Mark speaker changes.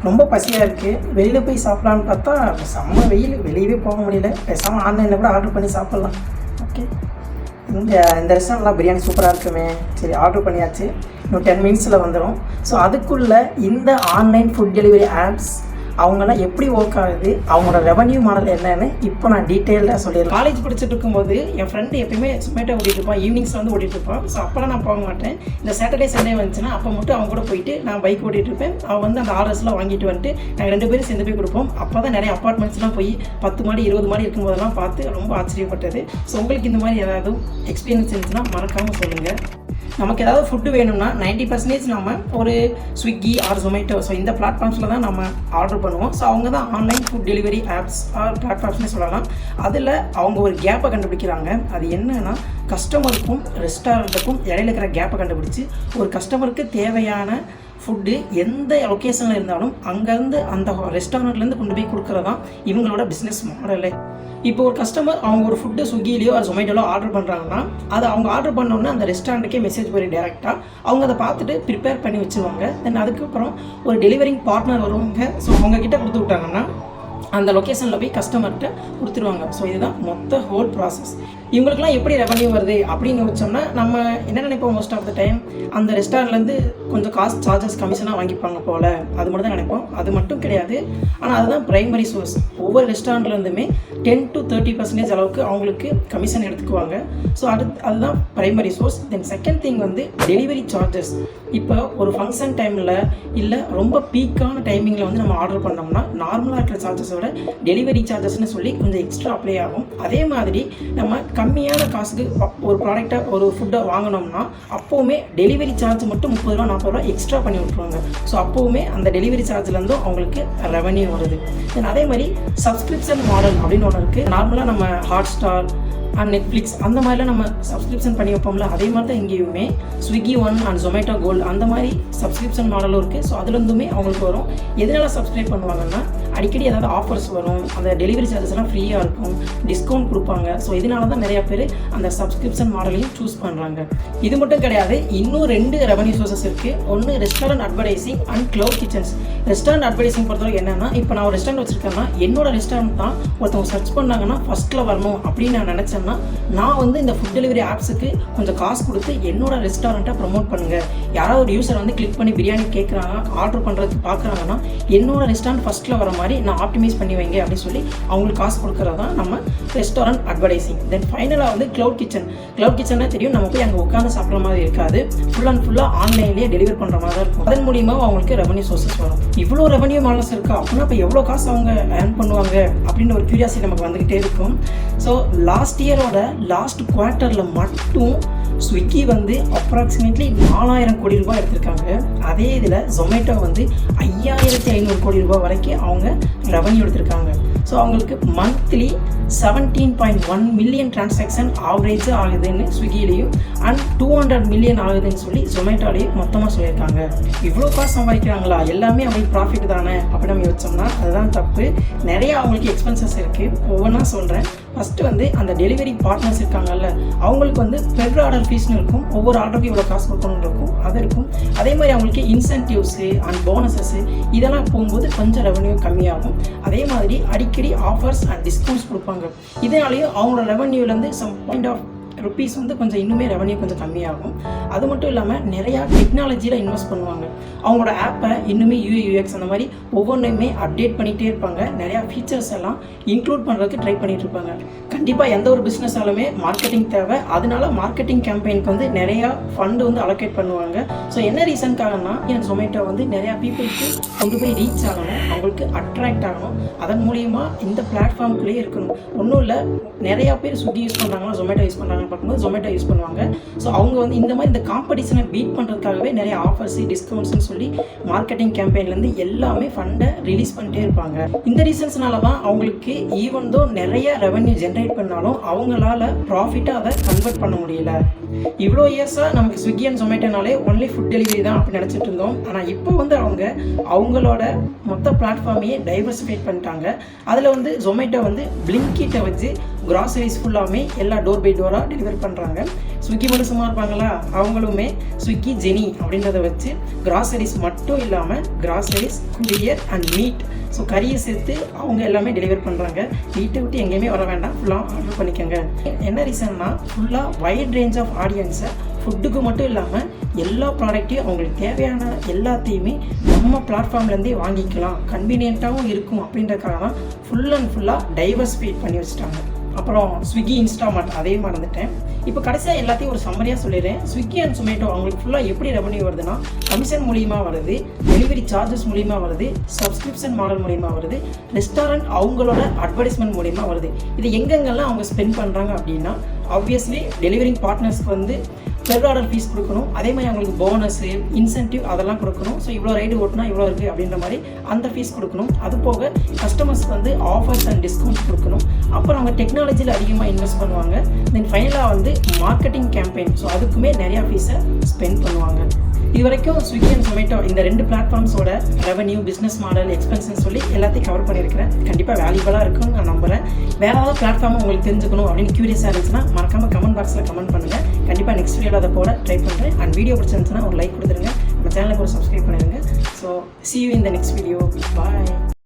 Speaker 1: ரொம்ப பசியாக இருக்குது, வெளியில் போய் சாப்பிட்லான்னு பார்த்தா செம்ம வெயில், வெளியவே போக முடியல. பேசாமல் ஆன்லைனில் கூட ஆர்டர் பண்ணி சாப்பிட்லாம். ஓகே, இந்த ரெஸ்டாரண்ட்லாம் பிரியாணி சூப்பராக இருக்குமே. சரி, ஆர்டர் பண்ணியாச்சு. இன்னும் 10 மினிட்ஸில் வந்துடும். ஸோ அதுக்குள்ளே இந்த ஆன்லைன் ஃபுட் டெலிவரி ஆப்ஸ் அவங்களாம் எப்படி ஒர்க் ஆகுது, அவங்களோட ரெவன்யூ மாடல் என்னன்னு இப்போ நான் டீட்டெயிலாக சொல்லிடுறேன். காலேஜ் படிச்சுட்டு இருக்கும்போது என் ஃப்ரெண்டு எப்பயுமே Zomato ஓட்டிகிட்டு இருப்பான், ஈவினிங்ஸ் வந்து ஓட்டிகிட்டு இருப்பான். ஸோ அப்போலாம் நான் போக மாட்டேன். இந்த சாட்டர்டே சண்டே வந்துச்சுன்னா அப்போ மட்டும் அவங்க கூட போயிட்டு நான் பைக் ஓட்டிகிட்டு இருப்பேன். அவன் வந்து அந்த ஆர்டர்ஸ்லாம் வாங்கிட்டு வந்துட்டு நாங்கள் 2 பேரும் சேர்ந்து போய் கொடுப்போம். அப்போ தான் நிறைய அப்பார்ட்மெண்ட்ஸ்லாம் போய் 10 மாடி 20 மாடி இருக்கும்போதெல்லாம் பார்த்து ரொம்ப ஆச்சரியப்பட்டது. ஸோ உங்களுக்கு இந்த மாதிரி ஏதாவது எக்ஸ்பீரியன்ஸ் இருந்துச்சுன்னா மறக்காமல் சொல்லுங்கள். நமக்கு ஏதாவது ஃபுட்டு வேணும்னா 90% நம்ம ஒரு ஸ்விக்கி ஆர் Zomato, ஸோ இந்த பிளாட்ஃபார்ம்ஸில் தான் நம்ம ஆர்டர் பண்ணுவோம். ஸோ அவங்க தான் online food delivery apps or பிளாட்ஃபார்ம்ஸ்னே சொல்லலாம். அதில் அவங்க ஒரு கேப்பை கண்டுபிடிக்கிறாங்க. அது என்னன்னா, கஸ்டமருக்கும் ரெஸ்டாரண்ட்டுக்கும் இடையில இருக்கிற கேப்பை கண்டுபிடிச்சி ஒரு கஸ்டமருக்கு தேவையான ஃபுட்டு எந்த லொக்கேஷனில் இருந்தாலும் அங்கேருந்து அந்த ரெஸ்டாரண்ட்லேருந்து கொண்டு போய் கொடுக்குறதான் இவங்களோட பிஸ்னஸ் மாடலே. இப்போ ஒரு கஸ்டமர் அவங்க ஒரு ஃபுட்டு ஸ்விக்கிலேயோ ஒரு Zomato ஆர்டர் பண்ணுறாங்கன்னா அது அவங்க ஆர்டர் பண்ணோன்னே அந்த ரெஸ்டாரண்ட்டுக்கே மெசேஜ் போய் டேரெக்டாக அவங்க அதை பார்த்துட்டு ப்ரிப்பேர் பண்ணி வச்சுருவாங்க. தென் அதுக்கப்புறம் ஒரு டெலிவரிங் பார்ட்னர் வருவாங்க. ஸோ அவங்கக்கிட்ட கொடுத்து விட்டாங்கன்னா அந்த லொக்கேஷனில் போய் கஸ்டமர்கிட்ட கொடுத்துருவாங்க. ஸோ இதுதான் மொத்த ஹோல் ப்ராசஸ். இவங்களுக்குலாம் எப்படி ரெவன்யூ வருது அப்படின்னு வச்சோம்னா, நம்ம என்ன நினைப்போம், மோஸ்ட் ஆஃப் த டைம் அந்த ரெஸ்டாரண்ட்லேருந்து கொஞ்சம் காஸ்ட் சார்ஜஸ் கமிஷனாக வாங்கிப்பாங்க போல், அது மட்டும் தான் நினைப்போம். அது மட்டும் கிடையாது. ஆனால் அதுதான் ப்ரைமரி சோர்ஸ். ஒவ்வொரு ரெஸ்டாரண்ட்லேருந்துமே 10 to 30% அளவுக்கு அவங்களுக்கு கமிஷன் எடுத்துக்குவாங்க. ஸோ அதுதான் primary source. Then second thing வந்து டெலிவரி சார்ஜஸ். இப்போ ஒரு ஃபங்க்ஷன் டைமில் இல்லை ரொம்ப பீக்கான டைமிங்கில் வந்து நம்ம ஆர்டர் பண்ணோம்னா நார்மலாக இருக்கிற சார்ஜஸோட டெலிவரி சார்ஜஸ்ன்னு சொல்லி கொஞ்சம் எக்ஸ்ட்ரா அப்ளை ஆகும். அதே மாதிரி நம்ம கம்மியான காசுக்கு ஒரு ப்ராடக்டை ஒரு ஃபுட்டை வாங்கினோம்னா அப்போவுமே டெலிவரி சார்ஜ் மட்டும் 30 ரூபா 40 ரூபா எக்ஸ்ட்ரா பண்ணி விட்ருவாங்க. ஸோ அப்போவுமே அந்த டெலிவரி சார்ஜ்லேருந்தும் அவங்களுக்கு ரெவன்யூ வருது. தென் அதே மாதிரி சப்ஸ்கிரிப்ஷன் மாடல் அப்படின்னு ஒன்று இருக்குது. நார்மலாக நம்ம ஹாட்ஸ்டார் அண்ட் நெட்ஃப்ளிக்ஸ் அந்த மாதிரிலாம் நம்ம சப்ஸ்கிரிப்ஷன் பண்ணி வைப்போம்ல, அதே மாதிரி தான் இங்கேயுமே Swiggy one and Zomato gold அந்த மாதிரி சப்ஸ்கிரிப்ஷன் மாடலும் இருக்குது. ஸோ அதுலேருந்துமே அவங்களுக்கு வரும். எதனால் சப்ஸ்கிரைப் பண்ணுவாங்கன்னா, அடிக்கடி ஏதாவது ஆஃபர்ஸ் வரும், அந்த டெலிவரி சார்ஜஸ்லாம் ஃப்ரீயாக இருக்கும், டிஸ்கவுண்ட் கொடுப்பாங்க. ஸோ இதனால தான் நிறையா பேர் அந்த சப்ஸ்கிரிப்ஷன் மாடலையும் சூஸ் பண்ணுறாங்க. இது மட்டும் கிடையாது, இன்னும் 2 ரெவன்யூ சோர்சஸ் இருக்குது. ஒன்று restaurant advertising and cloud kitchens. Restaurant advertising பொறுத்தவரைக்கும் என்னென்னா, இப்போ நான் ஒரு ரெஸ்டாரண்ட் வச்சுருக்கேன்னா என்னோட ரெஸ்டாரண்ட் தான் ஒருத்தவங்க சர்ச் பண்ணாங்கன்னா ஃபஸ்ட்டில் வரணும் அப்படின்னு நான் நினச்சேன்னா, நான் வந்து இந்த ஃபுட் டெலிவரி ஆப்ஸுக்கு கொஞ்சம் காசு கொடுத்து என்னோட ரெஸ்டாரண்ட்டை ப்ரமோட் பண்ணுங்கள். யாராவது ஒரு யூசர் வந்து கிளிக் பண்ணி பிரியாணி கேட்குறாங்க, ஆர்டர் பண்ணுறதுக்கு பார்க்குறாங்கன்னா என்னோட ரெஸ்டாரண்ட் ஃபஸ்ட்டில் வர மாதிரி நான் ஆப்டிமைஸ் பண்ணி வைங்க அப்படின்னு சொல்லி அவங்களுக்கு காசு கொடுக்குறது தான் நம்ம ரெஸ்டாரண்ட் அட்வர்டைசிங். தென் ஃபைனலாக வந்து க்ளவுட் கிச்சன். க்ளவுட் கிச்சன்னா தெரியும், நம்ம போய் அங்கே உட்காந்து சாப்பிட்ற மாதிரி இருக்காது, ஃபுல் அண்ட் ஃபுல்லாக ஆன்லைன்லேயே டெலிவரி பண்ணுற மாதிரி தான் இருக்கும். அதன் மூலியமாக அவங்களுக்கு ரெவன்யூ சோர்சஸ் வரும். இவ்வளோ ரெவன்யூ மாடல்ஸ் இருக்கா அப்படின்னா இப்போ எவ்வளோ காசு அவங்க ஏர்ன் பண்ணுவாங்க அப்படின்னு ஒரு கியூரியாசிட்டி நமக்கு வந்துக்கிட்டே இருக்கும். ஸோ லாஸ்ட் இயரோட லாஸ்ட் குவார்ட்டரில் மட்டும் ஸ்விக்கி வந்து அப்ராக்சிமேட்லி 4000 கோடி ரூபாய் எடுத்திருக்காங்க. அதே இதில் Zomato வந்து 5500 கோடி ரூபாய் வரைக்கும் அவங்க ரெவன்யூ எடுத்திருக்காங்க. ஸோ அவங்களுக்கு மந்த்லி 17.1 மில்லியன் டிரான்சாக்ஷன் ஆவரேஜாக ஆகுதுன்னு ஸ்விக்கிலையும் அண்ட் 200 மில்லியன் ஆகுதுன்னு சொல்லி Zomatoலையும் மொத்தமாக சொல்லியிருக்காங்க. இவ்வளோ காசு சம்பாதிக்கிறாங்களா, எல்லாமே அவங்களுக்கு ப்ராஃபிட் தானே அப்படின்னு நம்ம யோசிச்சோம்னா அதுதான் தப்பு. நிறையா அவங்களுக்கு எக்ஸ்பென்சஸ் இருக்குது. ஒவ்வொன்றா சொல்கிறேன். ஃபஸ்ட்டு வந்து அந்த டெலிவரி பார்ட்னர்ஸ் இருக்காங்கல்ல, அவங்களுக்கு வந்து பெர் ஆர்டர் ஃபீஸ்னு இருக்கும். ஒவ்வொரு ஆர்டருக்கும் இவ்வளோ காசு கொடுக்கணுன்னு இருக்கும், அது இருக்கும். அதே மாதிரி அவங்களுக்கு இன்சென்டிவ்ஸு அண்ட் போனஸஸ்ஸு இதெல்லாம் போகும்போது கொஞ்சம் ரெவன்யூ கம்மியாகும். அதே மாதிரி அடிக்கடி ஆஃபர்ஸ் அண்ட் டிஸ்கவுண்ட்ஸ் கொடுப்பாங்க. இதனாலேயும் அவங்களோட ரெவன்யூலேருந்து சம் பாயிண்ட் ஆஃப் ருப்பீஸ் வந்து கொஞ்சம் இன்னுமே ரெவன்யூ கொஞ்சம் கம்மியாகும். அது மட்டும் இல்லாமல் நிறையா டெக்னாலஜியில் இன்வெஸ்ட் பண்ணுவாங்க. அவங்களோட ஆப்பை இன்னுமே UI UX அந்த மாதிரி ஒவ்வொன்றையுமே அப்டேட் பண்ணிகிட்டே இருப்பாங்க. நிறையா ஃபீச்சர்ஸ் எல்லாம் இன்க்ளூட் பண்ணுறதுக்கு ட்ரை பண்ணிகிட்டு இருப்பாங்க. கண்டிப்பாக எந்த ஒரு பிஸ்னஸாலுமே மார்க்கெட்டிங் தேவை. அதனால மார்க்கெட்டிங் கேம்பெயினுக்கு வந்து நிறையா ஃபண்டு வந்து அலோகேட் பண்ணுவாங்க. ஸோ என்ன ரீசனுக்காகனா, என் Zomato வந்து நிறையா பீப்புளுக்கு கொண்டு போய் ரீச் ஆகணும், அவங்களுக்கு அட்ராக்ட் ஆகணும். அதன் மூலியமாக இந்த பிளாட்ஃபார்முக்குள்ளேயே இருக்கணும். ஒன்றும் இல்லை, நிறையா பேர் ஸ்விக்கி யூஸ் பண்ணுறாங்களா, Zomato யூஸ் பண்ணுறாங்கன்னு பார்க்கும்போது Zomato யூஸ் பண்ணுவாங்க. ஸோ அவங்க வந்து இந்த மாதிரி இந்த காம்படிஷனை பீட் பண்ணுறதுக்காகவே நிறைய ஆஃபர்ஸு டிஸ்கவுண்ட்ஸ்னு சொல்லி மார்க்கெட்டிங் கேம்பெயின்லேருந்து எல்லாமே ஃபண்டை ரிலீஸ் பண்ணிட்டே இருப்பாங்க. இந்த ரீசன்ஸ்னால தான் அவங்களுக்கு ஈவன் தோ நிறைய ரெவன்யூ ஜென்ரேட் பண்ணாலும் அவங்களால ப்ராஃபிட்டாக அதை கன்வெர்ட் பண்ண முடியல. இவ்வளோ இயர்ஸாக நமக்கு ஸ்விக்கி அண்ட் ஜொமேட்டோனாலே ஒன்லி ஃபுட் டெலிவரி தான் அப்படின்னு நினச்சிட்டு இருந்தோம். ஆனால் இப்போ வந்து அவங்களோட மொத்த பிளாட்ஃபார்மையே டைவர்சிஃபைட் பண்ணிட்டாங்க. அதில் வந்து ஜொமேட்டோ வந்து பிளிங்கிட்டை வச்சு கிராசரிஸ் ஃபுல்லாமே எல்லா டோர் பை டோராக டெலிவரி பண்ணுறாங்க. ஸ்விக்கி மட்டும் சும்மா இருப்பாங்களா, அவங்களுமே ஸ்விக்கி ஜெனி அப்படின்றத வச்சு கிராசரிஸ் மட்டும் இல்லாமல் groceries, courier and meet, so கறியை சேர்த்து அவங்க எல்லாமே டெலிவரி பண்ணுறாங்க. வீட்டை விட்டு எங்கேயுமே வர வேண்டாம், ஃபுல்லாக ஆர்டர் பண்ணிக்கோங்க. என்ன ரீசன்னா ஃபுல்லாக வைட் ரேஞ்ச் ஆஃப் ஆடியன்ஸை ஃபுட்டுக்கு மட்டும் இல்லாமல் எல்லா ப்ராடக்ட்டையும் அவங்களுக்கு தேவையான எல்லாத்தையுமே நம்ம பிளாட்ஃபார்ம்லேருந்தே வாங்கிக்கலாம், கன்வீனியண்ட்டாகவும் இருக்கும் அப்படின்றதுக்காக தான் ஃபுல்லாக டைவர்சிஃபைட் பண்ணி வச்சுட்டாங்க. அப்புறம் ஸ்விக்கி, இன்ஸ்டாமார்ட் அதையும் மறந்துட்டேன். இப்போ கடைசியாக எல்லாத்தையும் ஒரு சம்மரியாக சொல்லிடுறேன். ஸ்விக்கி அண்ட் ஜொமேட்டோ அவங்களுக்கு ஃபுல்லாக எப்படி ரெவன்யூ வருதுன்னா, கமிஷன் மூலியமாக வருது, டெலிவரி சார்ஜஸ் மூலியமாக வருது, சப்ஸ்கிரிப்ஷன் மாடல் மூலியமாக வருது, ரெஸ்டாரண்ட் அவங்களோட அட்வர்டைஸ்மெண்ட் மூலியமாக வருது. இது எங்கெங்கெல்லாம் அவங்க ஸ்பெண்ட் பண்ணுறாங்க அப்படின்னா, ஆப்வியஸ்லி டெலிவரிங் பார்ட்னர்ஸ்க்கு வந்து பெர் ஆர்டர் ஃபீஸ் கொடுக்கணும், அதே மாதிரி அவங்களுக்கு போனஸு, இன்சென்டிவ் அதெல்லாம் கொடுக்கணும். ஸோ இவ்வளோ ரைடு ஓட்டினா இவ்வளோ இருக்குது அப்படின்ற மாதிரி அந்த ஃபீஸ் கொடுக்கணும். அது போக கஸ்டமர்ஸ்க்கு வந்து ஆஃபர்ஸ் அண்ட் டிஸ்கவுண்ட்ஸ் கொடுக்கணும். அப்புறம் அவங்க டெக்னாலஜியில் அதிகமாக இன்வெஸ்ட் பண்ணுவாங்க. தென் ஃபைனலாக வந்து மார்க்கெட்டிங் கேம்பெயின், ஸோ அதுக்குமே நிறையா ஃபீஸை ஸ்பெண்ட் பண்ணுவாங்க. இது வரைக்கும் ஸ்விக்கி அண்ட் ஜொமேட்டோ இந்த 2 பிளாட்ஃபார்ம்ஸோட ரெவன்யூ, பிஸ்னஸ் மாடல், எக்ஸ்பென்சஸ் சொல்லி எல்லாத்தையும் கவர் பண்ணியிருக்கிறேன். கண்டிப்பாக வேல்யூபலாக இருக்குன்னு நான் நம்புகிறேன். வேறு ஏதாவது பிளாட்ஃபார்ம் உங்களுக்கு தெரிஞ்சுக்கணும் அப்படின்னு க்யூரியஸாக இருந்துச்சுன்னா மறக்காமல் கமெண்ட் பாக்ஸில் கமெண்ட் பண்ணுங்கள். கண்டிப்பாக நெக்ஸ்ட் வீடியோவில் அதை போட ட்ரை பண்ணுறேன். அண்ட் வீடியோ பிடிச்சிருந்துச்சுன்னா ஒரு லைக் கொடுத்துருங்க, நம்ம சேனலுக்கு ஒரு சப்ஸ்கிரைப் பண்ணிடுங்க. So see you in the next video. Bye.